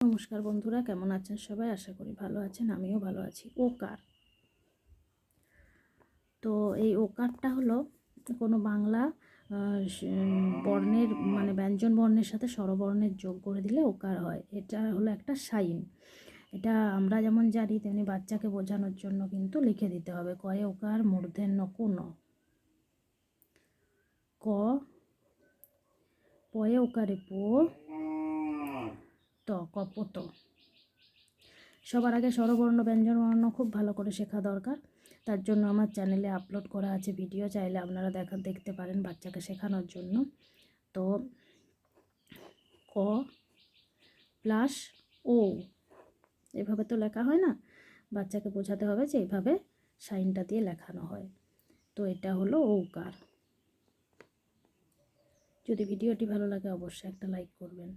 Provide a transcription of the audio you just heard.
নমস্কার বন্ধুরা, কেমন আছেন সবাই? আশা করি ভালো আছেন, আমিও ভালো আছি। ওকার, তো এই ওকারটা হলো কোনো বাংলা বর্ণের মানে ব্যঞ্জন বর্ণের সাথে স্বরবর্ণের যোগ করে দিলে ওকার হয়। এটা হলো একটা সাইন। এটা আমরা যেমন জানি তেমনি বাচ্চাকে বোঝানোর জন্য কিন্তু লিখে দিতে হবে। কয়ে ওকার মূর্ধন্য কোন, ক পয়ে ওকারে পো, ত কপত। সবার আগে স্বরবর্ণ ব্যঞ্জনবর্ণ খুব ভালো করে শেখা দরকার। তার জন্য আমার চ্যানেলে আপলোড করা আছে ভিডিও, চাইলে আপনারা দেখতে পারেন বাচ্চাকে শেখানোর জন্য। তো ক প্লাস ও এভাবে তো লেখা হয় না, বাচ্চাকে বোঝাতে হবে যে এইভাবে সাইনটা দিয়ে লেখানো হয়। তো এটা হলো ঔকার। যদি ভিডিওটি ভালো লাগে অবশ্যই একটা লাইক করবেন।